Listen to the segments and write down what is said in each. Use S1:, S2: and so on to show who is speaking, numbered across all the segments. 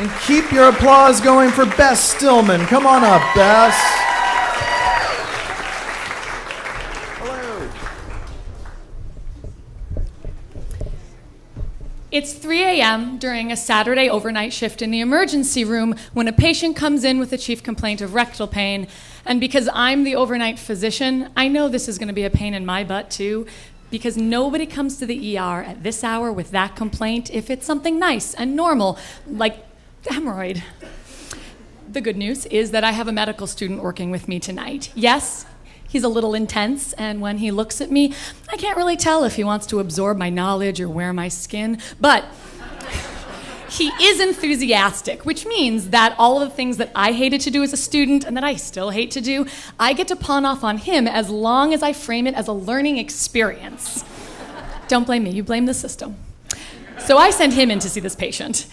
S1: And keep your applause going for Bess Stillman. Come on up, Bess. Hello.
S2: It's 3 a.m. during a Saturday overnight shift in the emergency room when a patient comes in with a chief complaint of rectal pain. And because I'm the overnight physician, I know this is going to be a pain in my butt too, because nobody comes to the ER at this hour with that complaint if it's something nice and normal, like hemorrhoid. The good news is that I have a medical student working with me tonight. Yes, he's a little intense, and when he looks at me, I can't really tell if he wants to absorb my knowledge or wear my skin, but he is enthusiastic, which means that all of the things that I hated to do as a student and that I still hate to do, I get to pawn off on him as long as I frame it as a learning experience. Don't blame me, you blame the system. So I send him in to see this patient.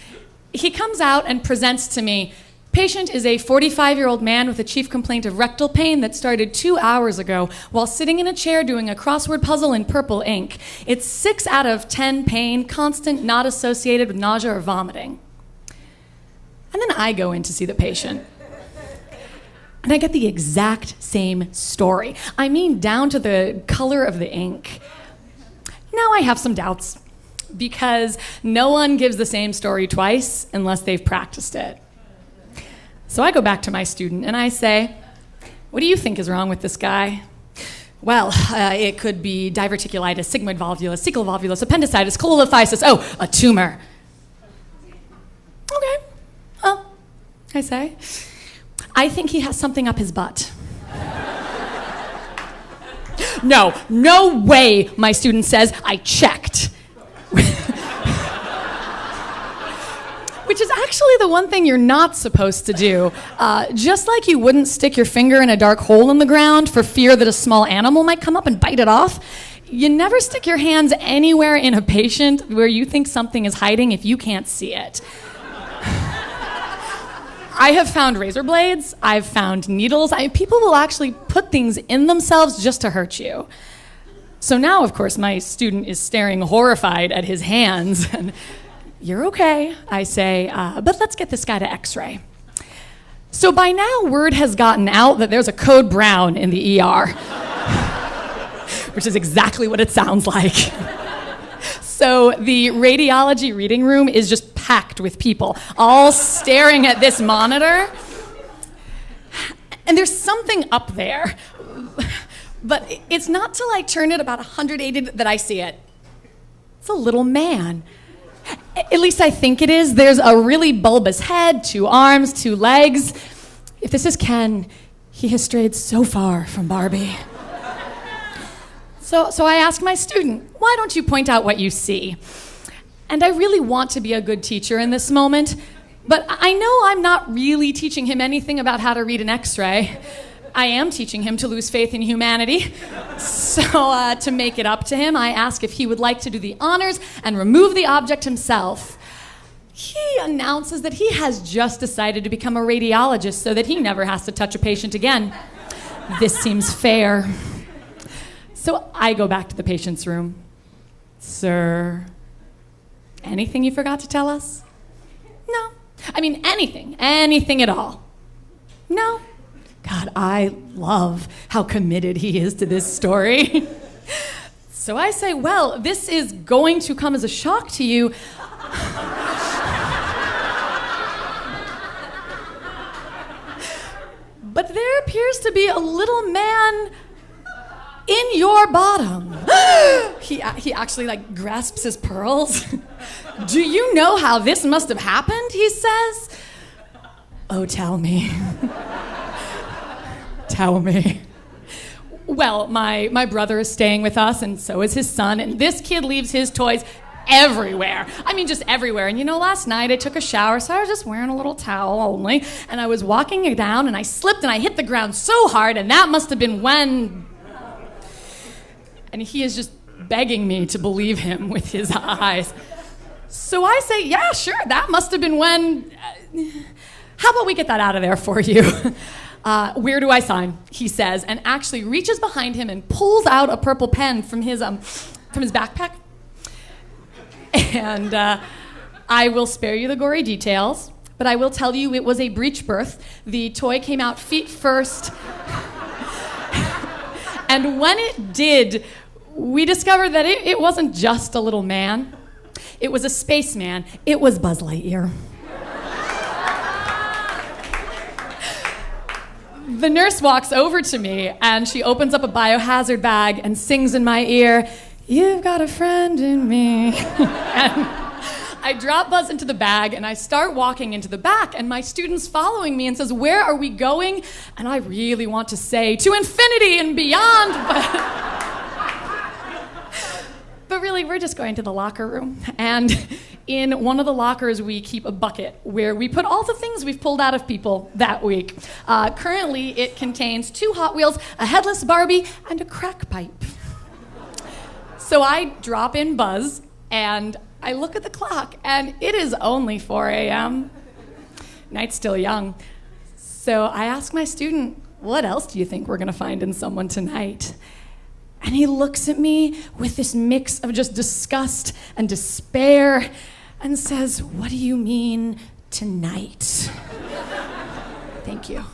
S2: He comes out and presents to me, patient is a 45-year-old man with a chief complaint of rectal pain that started 2 hours ago while sitting in a chair doing a crossword puzzle in purple ink. It's 6 out of 10 pain, constant, not associated with nausea or vomiting. And then I go in to see the patient. And I get the exact same story. I mean, down to the color of the ink. Now I have some doubts, because no one gives the same story twice unless they've practiced it. So I go back to my student and I say, what do you think is wrong with this guy? Well, it could be diverticulitis, sigmoid volvulus, cecal volvulus, appendicitis, cholelithiasis, a tumor. Okay, well, I say, I think he has something up his butt. No way, my student says, I checked. Which is actually the one thing you're not supposed to do. Just like you wouldn't stick your finger in a dark hole in the ground for fear that a small animal might come up and bite it off, you never stick your hands anywhere in a patient where you think something is hiding if you can't see it. I have found razor blades, I've found needles. People will actually put things in themselves just to hurt you. So now, of course, my student is staring horrified at his hands. And you're okay, I say, but let's get this guy to x-ray. So by now, word has gotten out that there's a code brown in the ER, which is exactly what it sounds like. So the radiology reading room is just packed with people, all staring at this monitor. And there's something up there, but it's not till I turn it about 180 that I see it. It's a little man. At least I think it is. There's a really bulbous head, 2 arms, 2 legs. If this is Ken, he has strayed so far from Barbie. So I ask my student, why don't you point out what you see? And I really want to be a good teacher in this moment, but I know I'm not really teaching him anything about how to read an x-ray. I am teaching him to lose faith in humanity. So to make it up to him, I ask if he would like to do the honors and remove the object himself. He announces that he has just decided to become a radiologist so that he never has to touch a patient again. This seems fair. So I go back to the patient's room. Sir, anything you forgot to tell us? No. I mean, anything at all. No. God, I love how committed he is to this story. So I say, well, this is going to come as a shock to you. But there appears to be a little man in your bottom. He actually grasps his pearls. Do you know how this must have happened, he says. Oh, tell me. Tell me. Well, my brother is staying with us, and so is his son, and this kid leaves his toys everywhere. I mean, just everywhere. And last night I took a shower, so I was just wearing a little towel only, and I was walking down, and I slipped, and I hit the ground so hard, and that must have been when... And he is just begging me to believe him with his eyes. So I say, yeah, sure, that must have been when... How about we get that out of there for you? Where do I sign? He says, and actually reaches behind him and pulls out a purple pen from his backpack. And I will spare you the gory details, but I will tell you it was a breech birth. The toy came out feet first. And when it did, we discovered that it wasn't just a little man. It was a spaceman. It was Buzz Lightyear. The nurse walks over to me and she opens up a biohazard bag and sings in my ear, "You've got a friend in me." And I drop Buzz into the bag and I start walking into the back, and my student's following me and says, "Where are we going?" And I really want to say, "To infinity and beyond," but really, we're just going to the locker room. And in one of the lockers, we keep a bucket where we put all the things we've pulled out of people that week. Currently, it contains 2 Hot Wheels, a headless Barbie, and a crack pipe. So I drop in Buzz, and I look at the clock, and it is only 4 a.m. Night's still young. So I ask my student, "What else do you think we're gonna find in someone tonight?" And he looks at me with this mix of just disgust and despair and says, "What do you mean tonight?" Thank you.